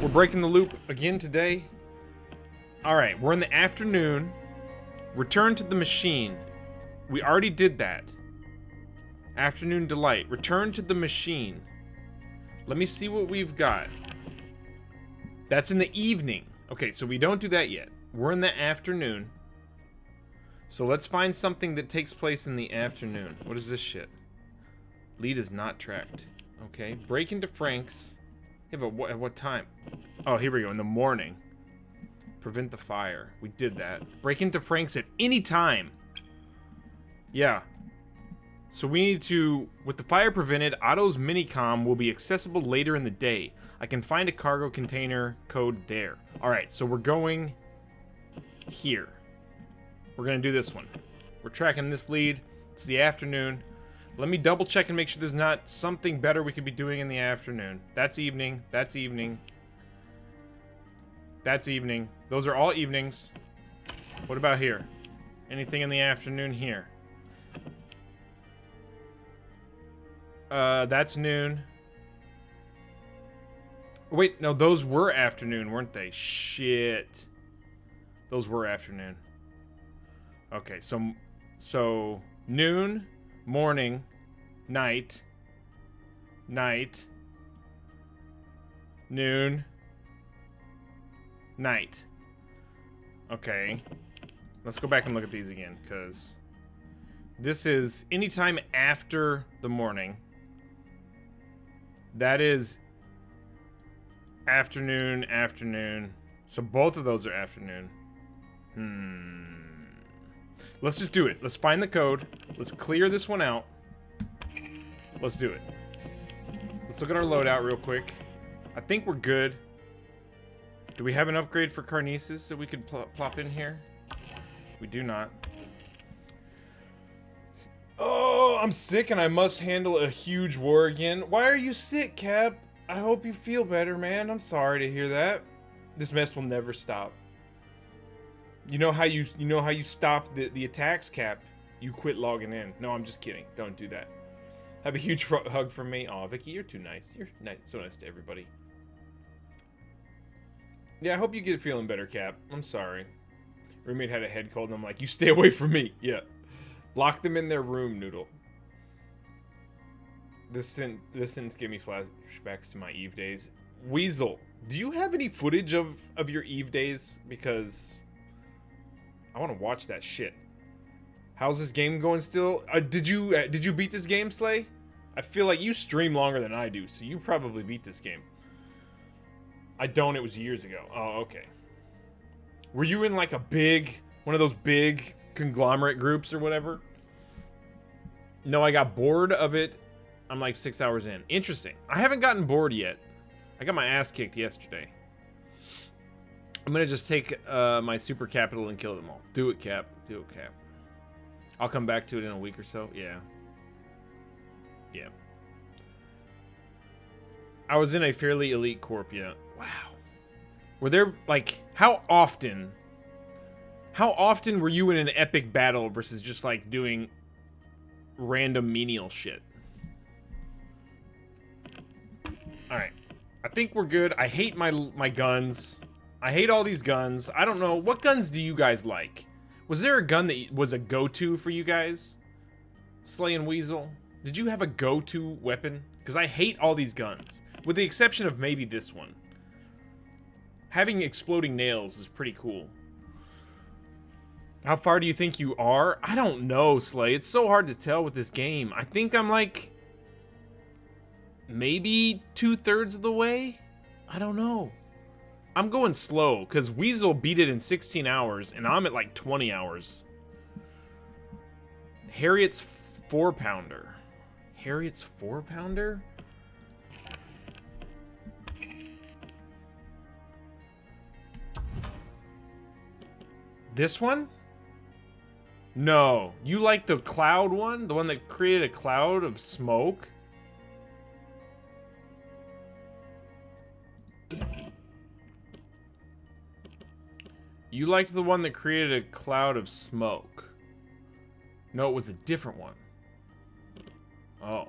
We're breaking the loop again today. Alright, we're in the afternoon. Return to the machine. We already did that. Afternoon delight. Return to the machine. Let me see what we've got. That's in the evening. Okay, so we don't do that yet. We're in the afternoon. So let's find something that takes place in the afternoon. What is this shit? Lead is not tracked. Okay, break into Frank's. Yeah, but at what time? Oh, here we go, in the morning. Prevent the fire. We did that. Break into Frank's at any time. Yeah. So we need to, with the fire prevented, Otto's minicom will be accessible later in the day. I can find a cargo container code there. Alright, so we're going here. We're gonna do this one. We're tracking this lead. It's the afternoon. Let me double check and make sure there's not something better we could be doing in the afternoon. That's evening. That's evening. That's evening. Those are all evenings. What about here? Anything in the afternoon here? That's noon. Wait, no, those were afternoon, weren't they? Shit. Those were afternoon. Okay, so noon, morning, night, noon, night. Okay. Let's go back and look at these again, because this is anytime after the morning. That is afternoon. So both of those are afternoon. Let's just do it. Let's find the code. Let's clear this one out. Let's do it. Let's look at our loadout real quick. I think we're good. Do we have an upgrade for Carnesis that we could plop in here? We do not. Oh, I'm sick and I must handle a huge war again. Why are you sick, Cap? I hope you feel better, man. I'm sorry to hear that. This mess will never stop. You know how you stop the attacks, Cap? You quit logging in. No, I'm just kidding. Don't do that. Have a huge hug from me. Aw, Vicky, you're too nice. You're nice, so nice to everybody. Yeah, I hope you get feeling better, Cap. I'm sorry. Roommate had a head cold and I'm like, you stay away from me. Yeah. Lock them in their room, Noodle. This sentence gave me flashbacks to my Eve days. Weasel, do you have any footage of your Eve days? Because I want to watch that shit. How's this game going still? Did you beat this game, Slay? I feel like you stream longer than I do, so you probably beat this game. I don't, it was years ago. Oh, okay. Were you in like one of those big conglomerate groups or whatever? No, I got bored of it. I'm like 6 hours in. Interesting. I haven't gotten bored yet. I got my ass kicked yesterday. I'm gonna just take my super capital and kill them all. Do it, Cap. Do it, Cap. I'll come back to it in a week or so. Yeah. Yeah. I was in a fairly elite corp, yeah. Wow. Were there, like, how often were you in an epic battle versus just, like, doing random menial shit? Alright. I think we're good. I hate my guns. I hate all these guns. I don't know. What guns do you guys like? Was there a gun that was a go-to for you guys? Slay and Weasel? Did you have a go-to weapon? Because I hate all these guns. With the exception of maybe this one. Having exploding nails is pretty cool. How far do you think you are? I don't know, Slay. It's so hard to tell with this game. I think I'm like maybe 2/3 of the way? I don't know. I'm going slow, because Weasel beat it in 16 hours, and I'm at like 20 hours. Harriet's 4-pounder. Harriet's 4-pounder? This one? No. You like the cloud one? The one that created a cloud of smoke? You liked the one that created a cloud of smoke. No, it was a different one. Oh.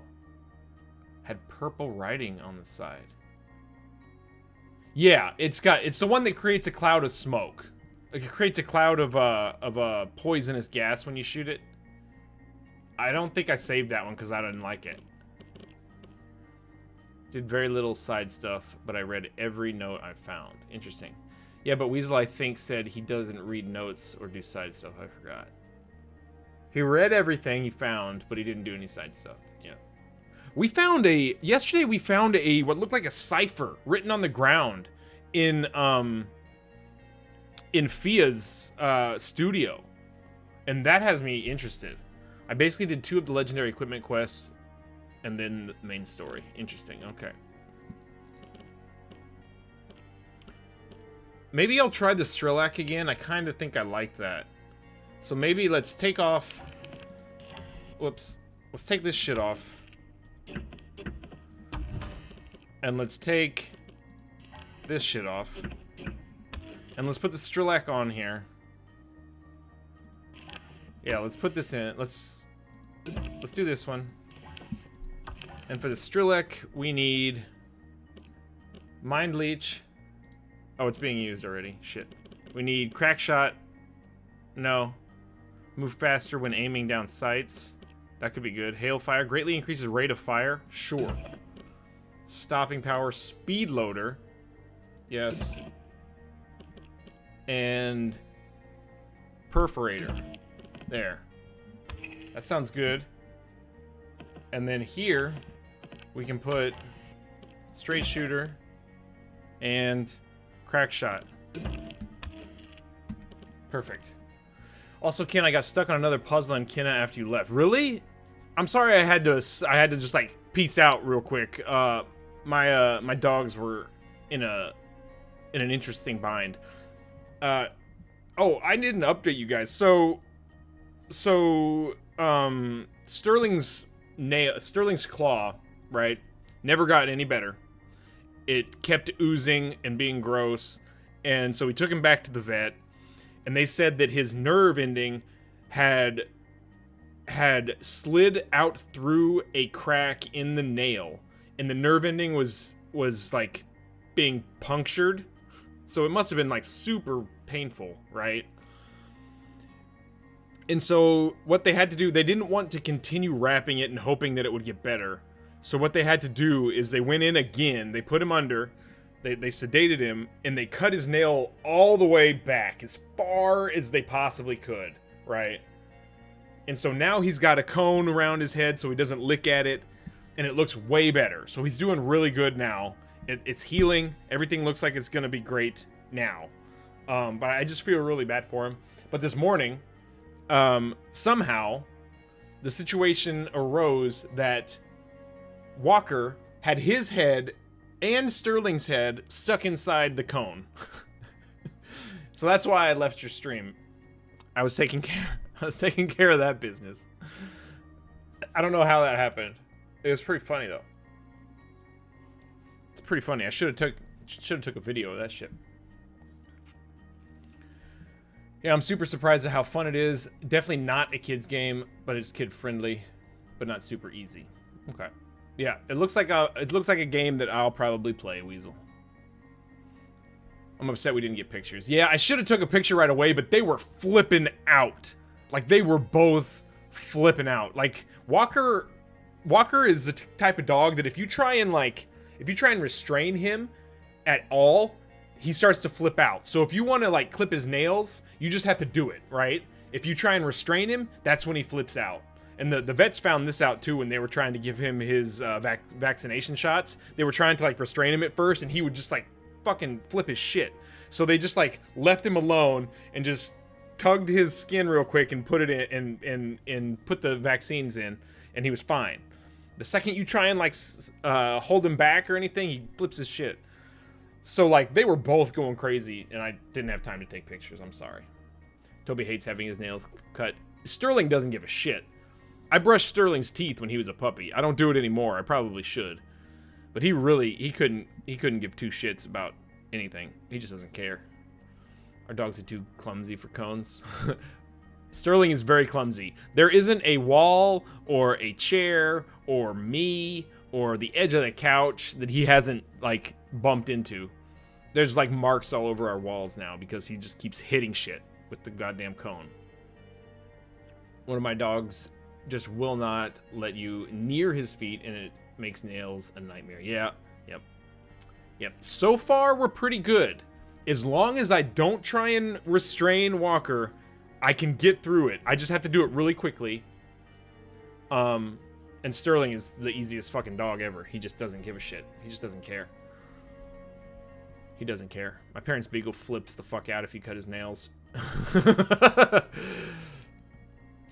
Had purple writing on the side. Yeah, it's the one that creates a cloud of smoke. Like, it creates a cloud of poisonous gas when you shoot it. I don't think I saved that one because I didn't like it. Did very little side stuff, but I read every note I found. Interesting. Yeah, but Weasel, I think, said he doesn't read notes or do side stuff. I forgot. He read everything he found, but he didn't do any side stuff. Yeah. Yesterday we found what looked like a cipher written on the ground in Fia's studio. And that has me interested. I basically did 2 of the legendary equipment quests and then the main story. Interesting, okay. Maybe I'll try the Strillac again. I kind of think I like that. So maybe let's take off... Whoops. Let's take this shit off. And let's take this shit off. And let's put the Strillac on here. Yeah, let's put this in. Let's do this one. And for the Strillac, we need Mind Leech. Oh, it's being used already. Shit. We need Crack Shot. No. Move faster when aiming down sights. That could be good. Hailfire greatly increases rate of fire. Sure. Stopping power. Speed loader. Yes. And perforator. There. That sounds good. And then here we can put straight shooter and crack shot. Perfect. Also, Ken, I got stuck on another puzzle on Kenna after you left. Really? I'm sorry I had to just like peace out real quick. My dogs were in an interesting bind. Oh, I didn't update you guys. So Sterling's claw, right? Never got any better. It kept oozing and being gross, and so we took him back to the vet, and they said that his nerve ending had slid out through a crack in the nail, and the nerve ending was like being punctured, so it must have been like super painful, right? And so what they had to do, they didn't want to continue wrapping it and hoping that it would get better. So what they had to do is they went in again, they put him under, they sedated him, and they cut his nail all the way back, as far as they possibly could, right? And so now he's got a cone around his head so he doesn't lick at it, and it looks way better. So he's doing really good now. It's healing, everything looks like it's gonna be great now. But I just feel really bad for him. But this morning, somehow, the situation arose that Walker had his head and Sterling's head stuck inside the cone. So that's why I left your stream. I was taking care of that business. I don't know how that happened. It was pretty funny though. It's pretty funny. I should have took a video of that shit. Yeah, I'm super surprised at how fun it is. Definitely not a kid's game, but it's kid friendly, but not super easy. Okay. Yeah, it looks like a game that I'll probably play, Weasel. I'm upset we didn't get pictures. Yeah, I should have took a picture right away, but they were flipping out. Like, they were both flipping out. Like, Walker is the type of dog that if you try and restrain him at all, he starts to flip out. So if you want to like clip his nails, you just have to do it, right? If you try and restrain him, that's when he flips out. And the vets found this out too when they were trying to give him his vaccination shots. They were trying to like restrain him at first, and he would just like fucking flip his shit. So they just like left him alone and just tugged his skin real quick and put it in and put the vaccines in, and he was fine. The second you try and like hold him back or anything, he flips his shit. So like they were both going crazy, and I didn't have time to take pictures. I'm sorry. Toby hates having his nails cut. Sterling doesn't give a shit. I brushed Sterling's teeth when he was a puppy. I don't do it anymore. I probably should. But he couldn't give two shits about anything. He just doesn't care. Our dogs are too clumsy for cones. Sterling is very clumsy. There isn't a wall or a chair or me or the edge of the couch that he hasn't like bumped into. There's like marks all over our walls now because he just keeps hitting shit with the goddamn cone. One of my dogs just will not let you near his feet, and it makes nails a nightmare. Yeah, yep. So far, we're pretty good. As long as I don't try and restrain Walker, I can get through it. I just have to do it really quickly. And Sterling is the easiest fucking dog ever. He just doesn't give a shit. He just doesn't care. He doesn't care. My parents' beagle flips the fuck out if you cut his nails.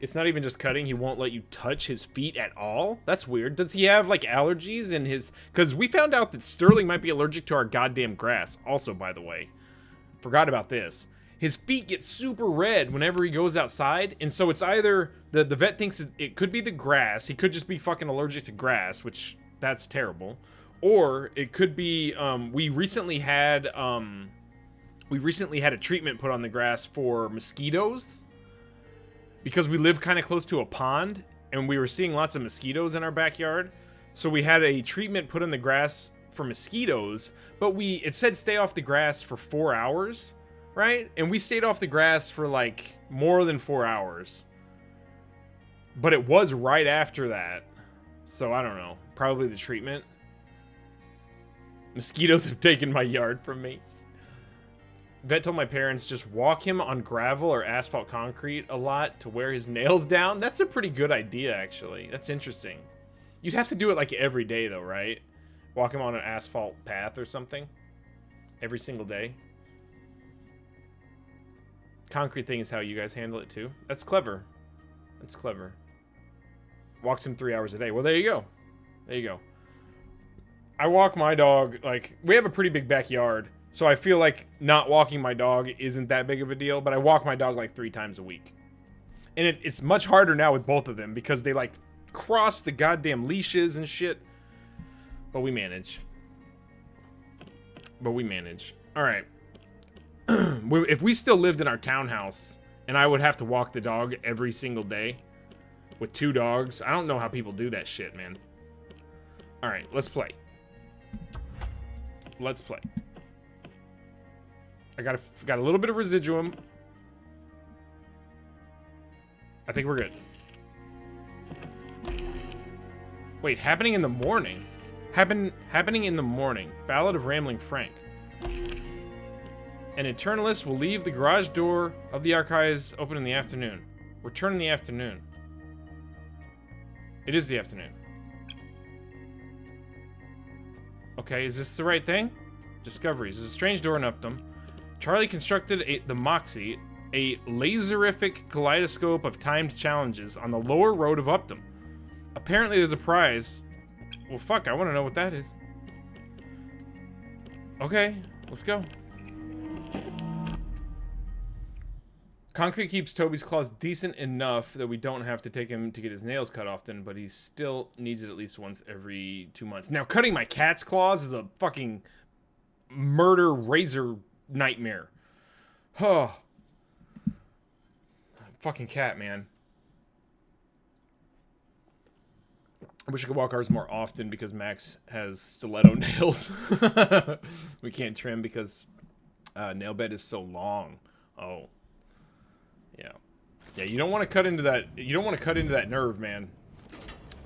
It's not even just cutting. He won't let you touch his feet at all. That's weird. Does he have like allergies in his... Because we found out that Sterling might be allergic to our goddamn grass. Also, by the way. Forgot about this. His feet get super red whenever he goes outside. And so it's either... The vet thinks it could be the grass. He could just be fucking allergic to grass, which that's terrible. Or it could be... We recently had a treatment put on the grass for mosquitoes. Because we live kind of close to a pond, and we were seeing lots of mosquitoes in our backyard. So we had a treatment put on the grass for mosquitoes, but it said stay off the grass for 4 hours, right? And we stayed off the grass for like more than 4 hours. But it was right after that. So I don't know. Probably the treatment. Mosquitoes have taken my yard from me. Vet told my parents just walk him on gravel or asphalt concrete a lot to wear his nails down. That's a pretty good idea, actually. That's interesting. You'd have to do it like every day, though, right? Walk him on an asphalt path or something. Every single day. Concrete thing is how you guys handle it, too. That's clever. That's clever. Walks him 3 hours a day. Well, there you go. There you go. I walk my dog, like, we have a pretty big backyard. So I feel like not walking my dog isn't that big of a deal, but I walk my dog like 3 times a week. And it's much harder now with both of them because they like cross the goddamn leashes and shit. But we manage. All right. If we still lived in our townhouse and I would have to walk the dog every single day with 2 dogs, I don't know how people do that shit, man. All right, let's play. Let's play. I got a little bit of residuum. I think we're good. Wait, happening in the morning? Happening in the morning. Ballad of Rambling Frank. An Eternalist will leave the garage door of the archives open in the afternoon. Return in the afternoon. It is the afternoon. Okay, is this the right thing? Discoveries. There's a strange door in Upton. Charlie constructed the Moxie, a laserific kaleidoscope of timed challenges on the lower road of Upton. Apparently there's a prize. Well, fuck, I want to know what that is. Okay, let's go. Concrete keeps Toby's claws decent enough that we don't have to take him to get his nails cut often, but he still needs it at least once every 2 months. Now, cutting my cat's claws is a fucking murder razor nightmare. Oh. Fucking cat, man. I wish I could walk ours more often because Max has stiletto nails. We can't trim because nail bed is so long. Oh. Yeah. Yeah, you don't want to cut into that. You don't want to cut into that nerve, man.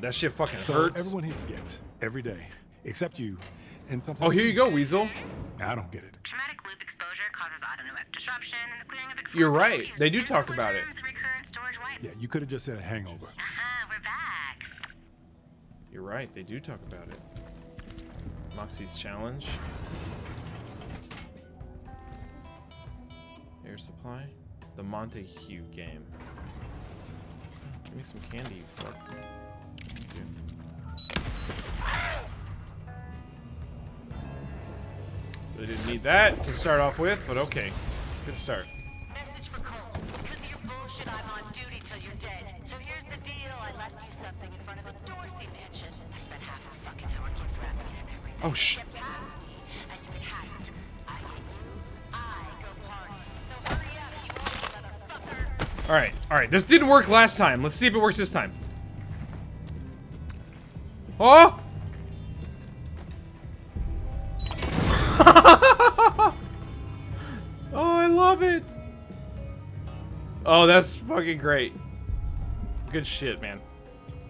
That shit fucking hurts. Everyone here forgets every day, except you. And sometimes. Oh, here you go, Weasel. I don't get it. Traumatic loop exposure causes autonomic disruption and the clearing of a You're right. They do talk about it. Recurrent storage wipes. Yeah, you could have just said a hangover. We're back. You're right. They do talk about it. Moxie's challenge. Air supply. The Montague game. Give me some candy, you fuck. Thank you. Really didn't need that to start off with, but okay. Good start. Message for Cole. Because of your bullshit, I'm on duty till you're dead. So here's the deal. I left you something in front of the Dorsey mansion. I spent half a fucking hour gift wrapping it and everything. Oh, shh. Get past me, and you can have it. I get you. I go party. So hurry up, you old motherfucker. Alright. This didn't work last time. Let's see if it works this time. Oh! Oh, that's fucking great. Good shit, man.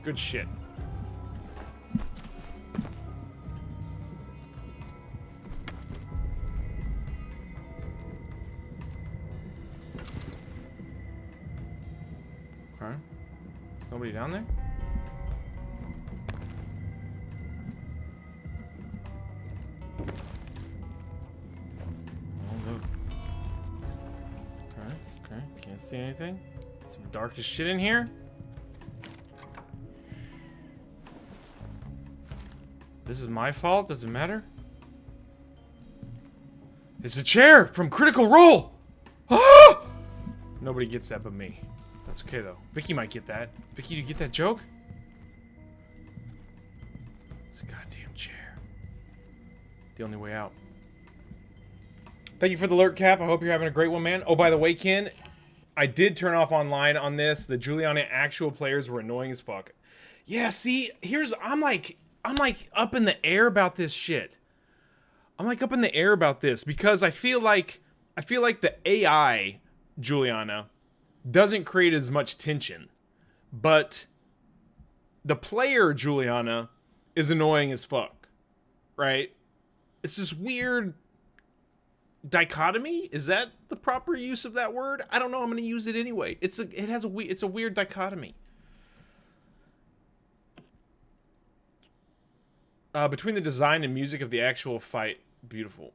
Good shit. Okay. Nobody down there? Oh, look. Okay. Can't see anything. Some dark as shit in here. This is my fault? Does it matter? It's a chair from Critical Role! Ah! Nobody gets that but me. That's okay though. Vicky might get that. Vicky, you get that joke? It's a goddamn chair. The only way out. Thank you for the alert, Cap. I hope you're having a great one, man. Oh, by the way, Ken, I did turn off online on this. The Juliana actual players were annoying as fuck. Yeah, see, I'm like up in the air about this shit. I'm like up in the air about this because I feel like the AI Juliana doesn't create as much tension, but the player Juliana is annoying as fuck, right? It's this weird dichotomy. Is that the proper use of that word? I don't know. I'm gonna use it anyway. It's a weird dichotomy. Between the design and music of the actual fight, beautiful.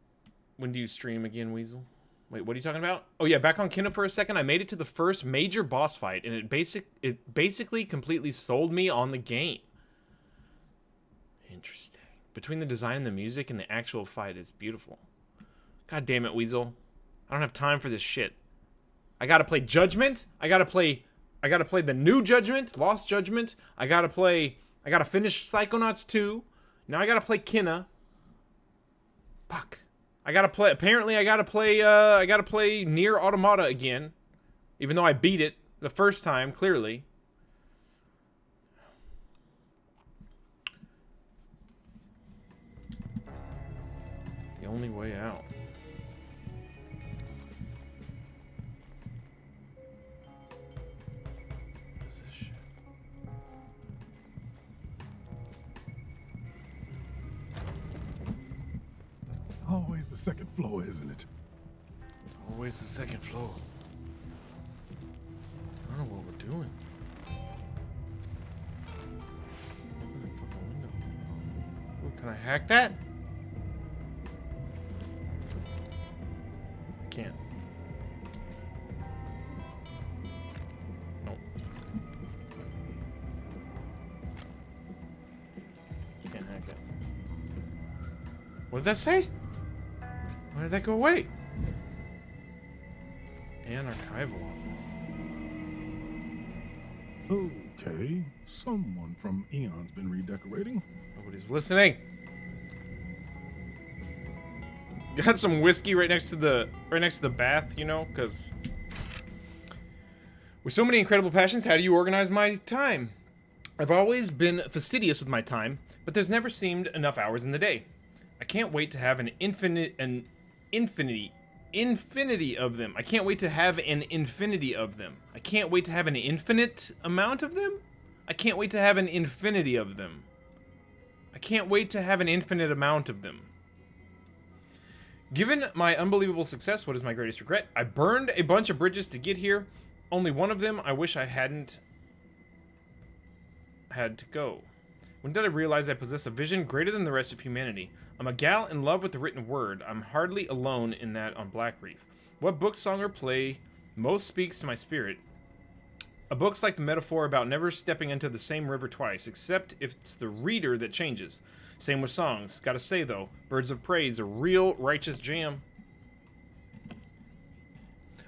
When do you stream again, Weasel? Wait, what are you talking about? Oh yeah, back on Kindle for a second. I made it to the first major boss fight, and it basically completely sold me on the game. Interesting. Between the design and the music and the actual fight is beautiful. God damn it, Weasel. I don't have time for this shit. I gotta play Judgment. I gotta play the new Judgment, Lost Judgment. I gotta finish Psychonauts 2. Now I gotta play Kinna. Fuck. Apparently I gotta play Nier Automata again. Even though I beat it the first time, clearly. The only way out. What is this shit? Always the second floor, isn't it? Always the second floor. I don't know what we're doing. Open that fucking window. Ooh, can I hack that? I can't. Nope. Can't hack it. What did that say? Why did that go away? An archival office. Okay, someone from Eon's been redecorating. Nobody's listening. Got some whiskey right next to the bath, you know, because with so many incredible passions, how do you organize my time? I've always been fastidious with my time, but there's never seemed enough hours in the day. I can't wait to have an infinity of them. I can't wait to have an infinity of them. I can't wait to have an infinite amount of them? I can't wait to have an infinity of them. I can't wait to have an infinite amount of them. Given my unbelievable success, what is my greatest regret? I burned a bunch of bridges to get here. Only one of them I wish I hadn't had to go. When did I realize I possess a vision greater than the rest of humanity? I'm a gal in love with the written word. I'm hardly alone in that on Black Reef. What book, song, or play most speaks to my spirit? A book's like the metaphor about never stepping into the same river twice, except if it's the reader that changes. Same with songs. Gotta say though, Birds of Prey is a real righteous jam.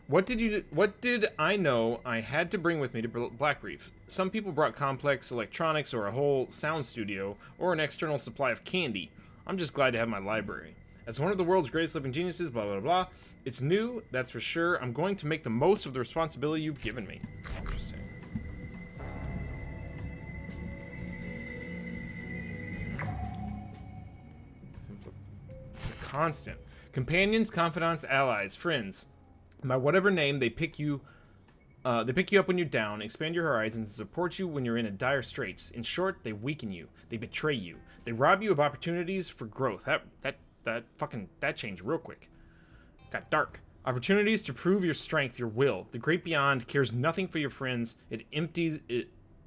What did I know I had to bring with me to Black Reef? Some people brought complex electronics or a whole sound studio or an external supply of candy. I'm just glad to have my library. As one of the world's greatest living geniuses, blah, blah, blah. It's new, that's for sure. I'm going to make the most of the responsibility you've given me. Interesting. The constant. Companions, confidants, allies, friends. By whatever name they pick you They pick you up when you're down, expand your horizons, and support you when you're in a dire straits. In short, they weaken you. They betray you. They rob you of opportunities for growth. That changed real quick. Got dark. Opportunities to prove your strength, your will. The great beyond cares nothing for your friends. It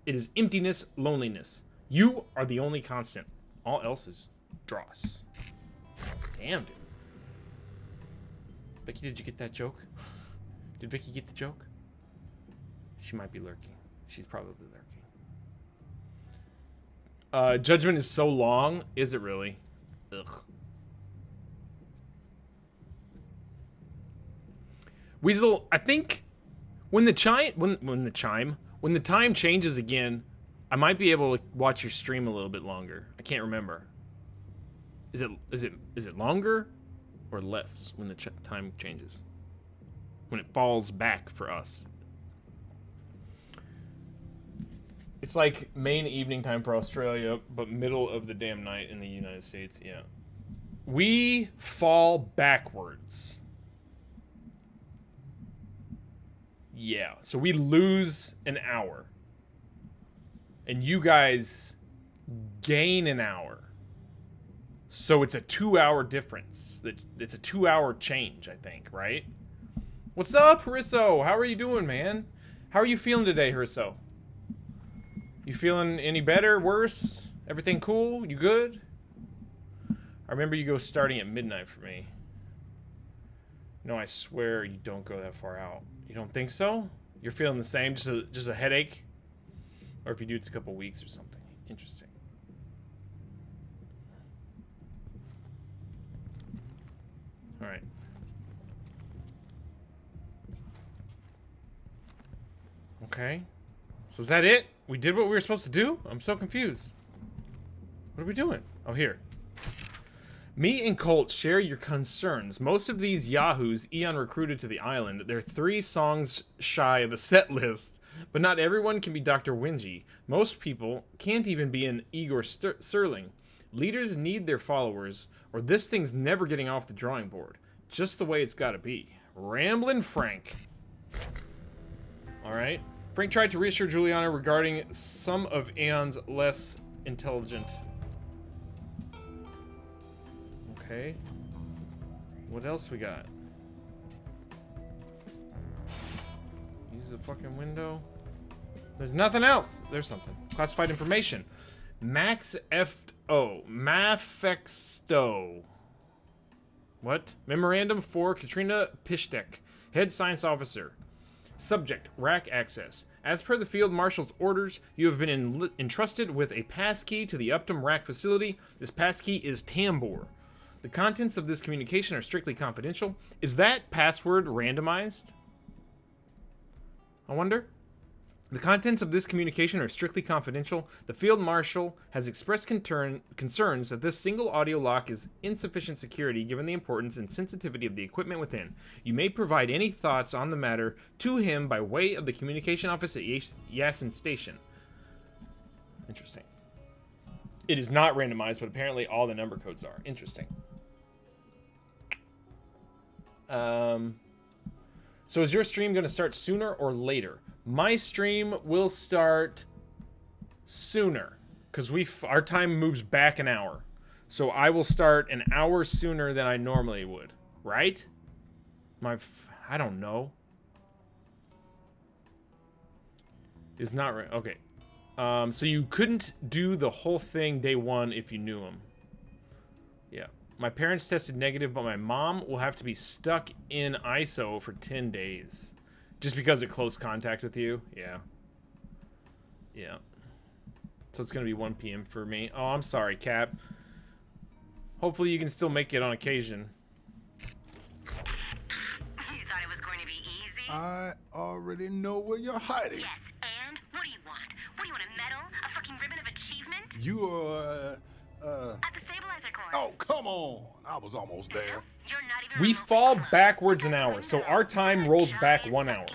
is emptiness, loneliness. You are the only constant. All else is dross. Damn, dude. Vicky, did you get that joke? Did Vicky get the joke? She might be lurking. She's probably lurking. Judgment is so long. Is it really? Ugh. Weasel, I think when the time changes again, I might be able to watch your stream a little bit longer. I can't remember. Is it longer or less when the time changes? When it falls back for us. It's like main evening time for Australia, but middle of the damn night in the United States. Yeah. We fall backwards. Yeah, so we lose an hour. And you guys gain an hour. So it's a 2-hour difference. It's a 2-hour change, I think, right? What's up, Harisso? How are you doing, man? How are you feeling today, Harisso? You feeling any better, worse? Everything cool? You good? I remember you go starting at midnight for me. No, I swear you don't go that far out. You don't think so? You're feeling the same, just a headache? Or if you do, it's a couple weeks or something. Interesting. All right. Okay. So is that it? We did what we were supposed to do? I'm so confused. What are we doing? Oh, here. Me and Colt share your concerns. Most of these yahoos Eon recruited to the island. They're 3 songs shy of a set list. But not everyone can be Dr. Wingy. Most people can't even be an Igor Serling. Leaders need their followers, or this thing's never getting off the drawing board. Just the way it's gotta be. Ramblin' Frank. Alright. Frank tried to reassure Juliana regarding some of Aeon's less intelligent. Okay. What else we got? Use the fucking window. There's nothing else. There's something. Classified information. Max F.O. Mafexto. What? Memorandum for Katrina Pishtek, Head Science Officer. Subject, rack access. As per the Field Marshal's orders, you have been entrusted with a passkey to the Upton rack facility. This passkey is Tambor. The contents of this communication are strictly confidential. Is that password randomized? I wonder. The contents of this communication are strictly confidential. The Field Marshal has expressed concerns that this single audio lock is insufficient security given the importance and sensitivity of the equipment within. You may provide any thoughts on the matter to him by way of the communication office at Yasin Station. Interesting. It is not randomized, but apparently all the number codes are. Interesting. So is your stream going to start sooner or later? My stream will start sooner because our time moves back an hour. So I will start an hour sooner than I normally would, right? I don't know. Is not right. Okay. So you couldn't do the whole thing day one if you knew him. Yeah. My parents tested negative, but my mom will have to be stuck in ISO for 10 days. Just because of close contact with you? Yeah. Yeah. So it's going to be 1 p.m. for me. Oh, I'm sorry, Cap. Hopefully you can still make it on occasion. You thought it was going to be easy? I already know where you're hiding. Yes, and? What do you want? What do you want, a medal? A fucking ribbon of achievement? You are, At the stabilizer core. Oh, come on. I was almost there. You're not even We remotely fall close. backwards an hour, so our time rolls back 1 hour.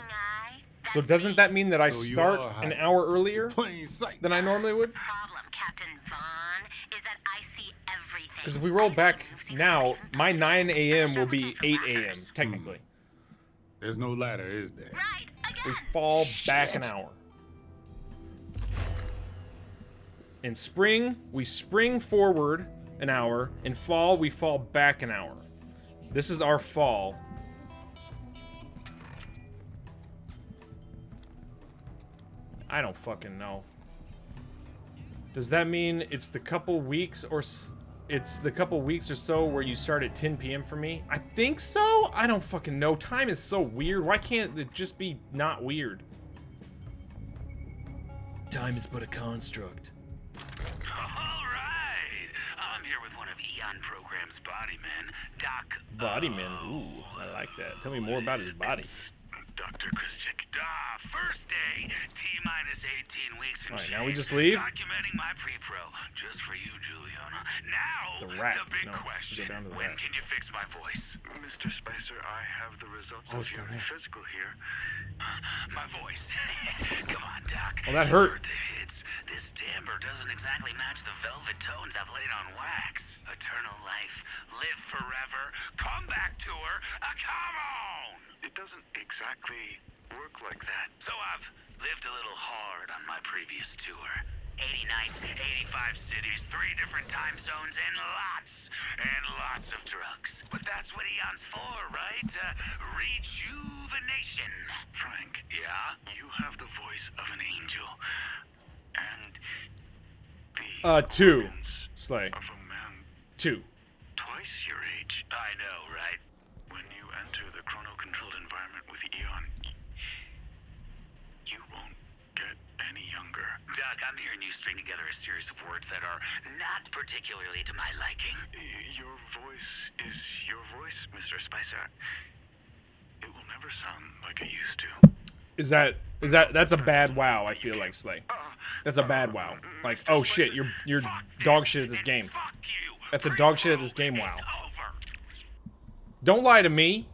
So doesn't that mean that I So you start are an hiding. hour earlier Plain sight. than I normally would? Problem, Captain Vaughn, is that I see everything. Because if we roll back now, my 9 a.m. will be 8 a.m. Technically. technically. There's no ladder, is there? Right, again. we fall back an hour. In spring, we spring forward an hour. In fall, we fall back an hour. This is our fall. I don't fucking know. Does that mean it's the couple weeks or so where you start at 10 p.m. for me? I think so. I don't fucking know. Time is so weird. Why can't it just be not weird? Time is but a construct. All right. I'm here with one of Eon Program's body men, Doc. Bodyman. Ooh, I like that. Tell me more about his body. Dr. Christian. First day, T-minus 18 weeks and Alright, now we just leave? Documenting my pre-pro, just for you, Juliana. Now, The rat. the big No, question. go down to the When rat. can you fix my voice? Mr. Spicer, I have the results Oh, of it's your down there. physical here. My voice. Come on, Doc. Well, that You hurt. heard the hits. This timbre doesn't exactly match the velvet tones I've laid on wax. Eternal life, live forever, comeback tour, come on! It doesn't exactly work like that. So I've lived a little hard on my previous tour. 80 nights, 85 cities, 3 different time zones, and lots of drugs. But that's what Eon's for, right? Rejuvenation. Frank. Yeah? You have the voice of an angel. And the 2. organs Slay. of a man 2. twice your age. I know, right? When you enter the chrono-controlled environment with Eon, you won't get any younger. Doc, I'm hearing you string together a series of words that are not particularly to my liking. Your voice is your voice, Mr. Spicer. It will never sound like it used to. That's a bad wow, I feel like, Slay. That's a bad wow. Like, oh shit, you're dog shit at this game. Fuck you. That's a dog shit at this game, wow. It's over. Don't lie to me.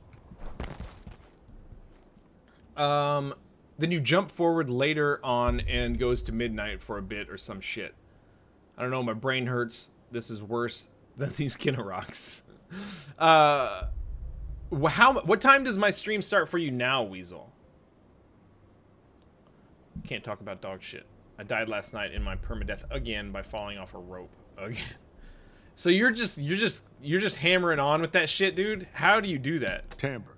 Then you jump forward later on and goes to midnight for a bit or some shit. I don't know, my brain hurts. This is worse than these Kinnaroks. What time does my stream start for you now, Weasel? Can't talk about dog shit. I died last night in my permadeath again by falling off a rope again. So you're just hammering on with that shit, dude? How do you do that? Timbre.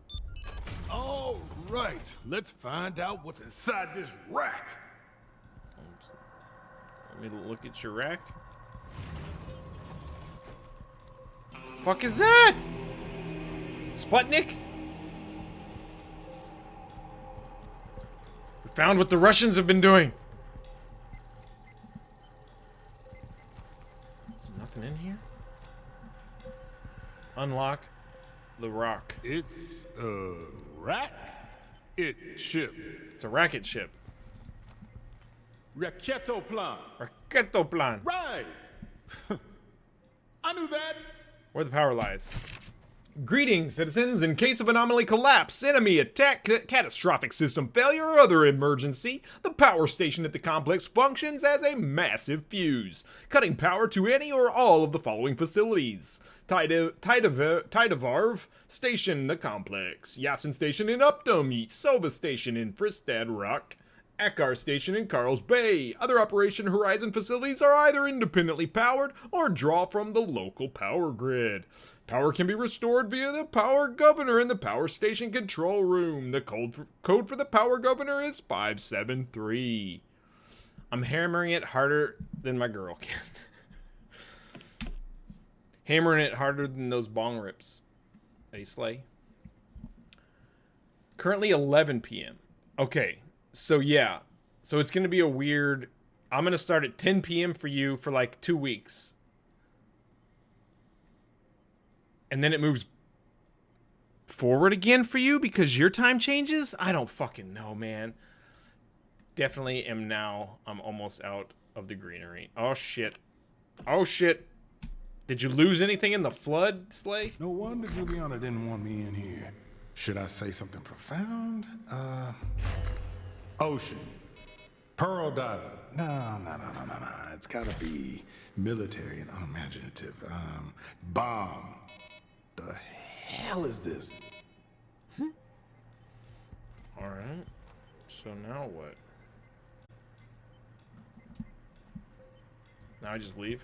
All right, let's find out what's inside this rack. Let me look at your rack. Fuck is that? Sputnik? We found what the Russians have been doing. There's nothing in here? Unlock the rock. It's a rack. It ship. It's a racket ship. Raketoplan. Raketoplan. Right. I knew that. Where the power lies. Greetings, citizens. In case of anomaly collapse, enemy attack, catastrophic system failure, or other emergency, the power station at the complex functions as a massive fuse, cutting power to any or all of the following facilities. Tidavarv Station in the complex, Yasin Station in Updom, Sova Station in Fristad Rock, Akar Station in Carl's Bay. Other Operation Horizon facilities are either independently powered or draw from the local power grid. Power can be restored via the power governor in the power station control room. The code for the power governor is 573. I'm hammering it harder than my girl can. Hammering it harder than those bong rips. Hey, Slay. Currently 11 p.m. Okay, so yeah. So it's going to be a weird... I'm going to start at 10 p.m. for you for like 2 weeks. And then it moves forward again for you because your time changes? I don't fucking know, man. Definitely am now. I'm almost out of the greenery. Oh, shit. Oh, shit. Did you lose anything in the flood, Slay? No wonder Juliana didn't want me in here. Should I say something profound? Ocean. Pearl diver. No. It's gotta be military and unimaginative. Bomb. The hell is this? All right. So now what? Now I just leave?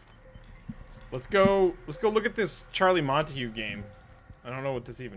Let's go look at this Charlie Montague game. I don't know what this even